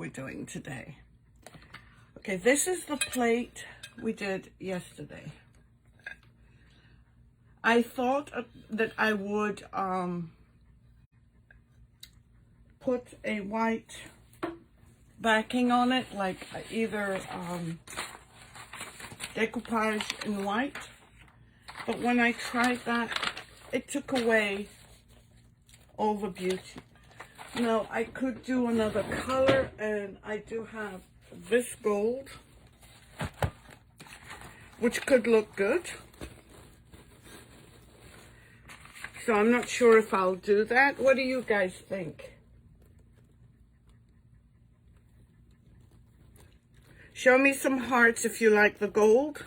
we're doing today. Okay, this is the plate we did yesterday. I thought that I would put a white backing on it, like either decoupage in white, but when I tried that, it took away all the beauty. Now, I could do another color, and I do have this gold, which could look good. So I'm not sure if I'll do that. What do you guys think? Show me some hearts if you like the gold.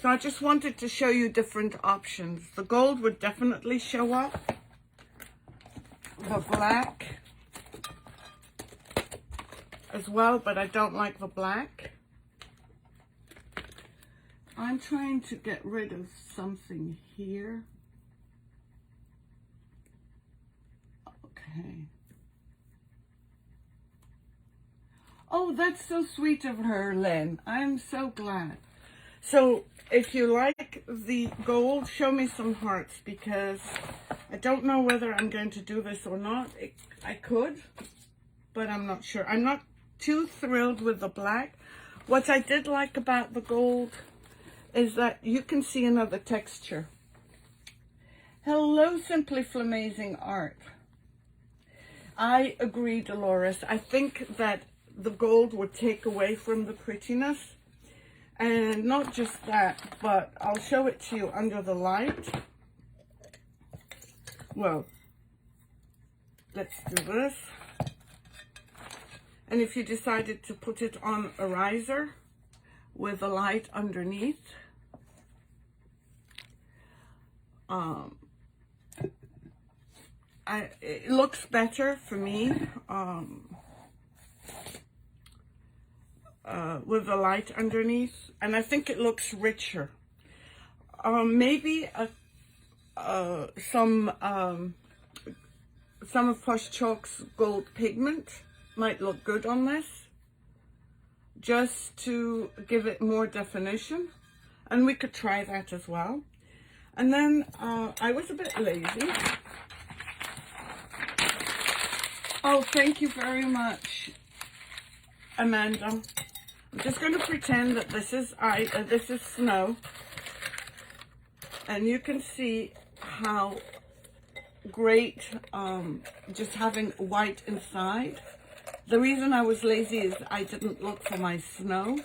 So I just wanted to show you different options. The gold would definitely show up. The black as well, but I don't like the black. I'm trying to get rid of something here. Okay. Oh, that's so sweet of her, Lynn. I'm so glad. So if you like the gold, show me some hearts, because I don't know whether I'm going to do this or not. I could, but I'm not sure. I'm not too thrilled with the black. What I did like about the gold is that you can see another texture. Hello, Simply Flamazing Art. I agree, Dolores. I think that the gold would take away from the prettiness. And not just that, but I'll show it to you under the light. Well, let's do this. And if you decided to put it on a riser with a light underneath, it looks better for me with the light underneath, and I think it looks richer. Maybe some of Plush Chalk's gold pigment might look good on this, just to give it more definition, and we could try that as well. And then I was a bit lazy. Oh, thank you very much, Amanda. I'm just going to pretend that this is snow, and you can see how great just having white inside. The reason I was lazy is I didn't look for my snow,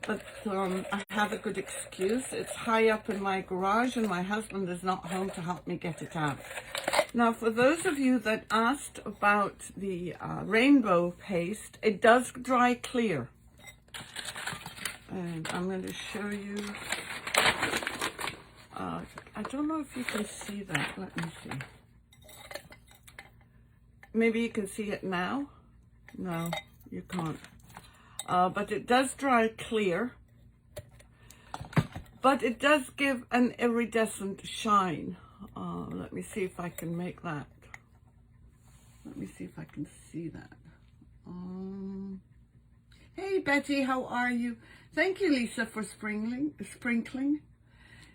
but I have a good excuse. It's high up in my garage, and my husband is not home to help me get it out. Now, for those of you that asked about the rainbow paste, it does dry clear. And I'm going to show you, I don't know if you can see that. Let me see. Maybe you can see it now. No, you can't. But it does dry clear. But it does give an iridescent shine. Let me see if I can make that. Let me see if I can see that. Hey, Betty, how are you? Thank you, Lisa, for sprinkling.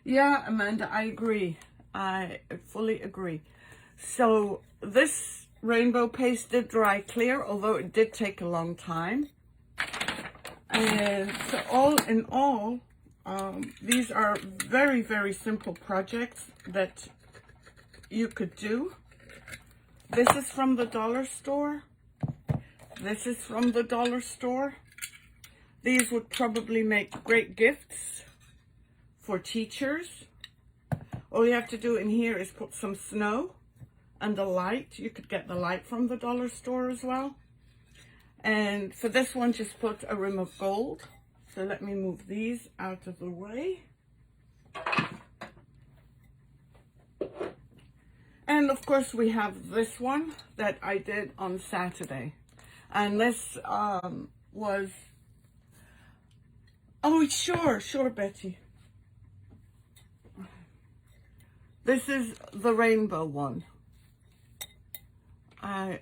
Yeah, Amanda, I agree. I fully agree. So this rainbow paste did dry clear, although it did take a long time. And so all in all, these are very, very simple projects that you could do. This is from the dollar store. This is from the dollar store. These would probably make great gifts for teachers. All you have to do in here is put some snow and a light. You could get the light from the dollar store as well. And for this one, just put a rim of gold. So let me move these out of the way. And of course, we have this one that I did on Saturday. And this was... Oh, sure, Betty. This is the rainbow one. I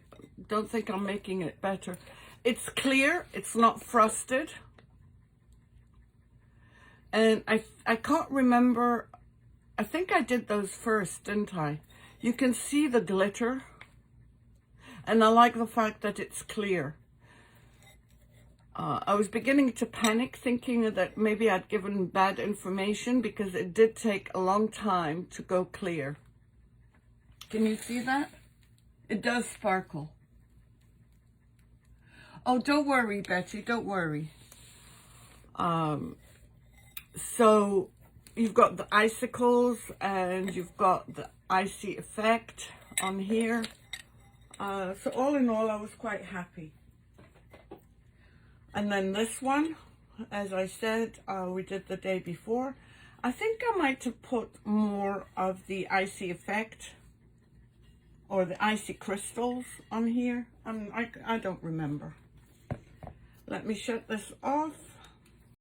don't think I'm making it better. It's clear, it's not frosted. And I can't remember, I think I did those first, didn't I? You can see the glitter. And I like the fact that it's clear. I was beginning to panic, thinking that maybe I'd given bad information because it did take a long time to go clear. Can you see that? It does sparkle. Oh, don't worry, Betty, don't worry. So you've got the icicles and you've got the icy effect on here. So all in all, I was quite happy. And then this one, as I said, we did the day before. I think I might have put more of the icy effect or the icy crystals on here. I don't remember. Let me shut this off.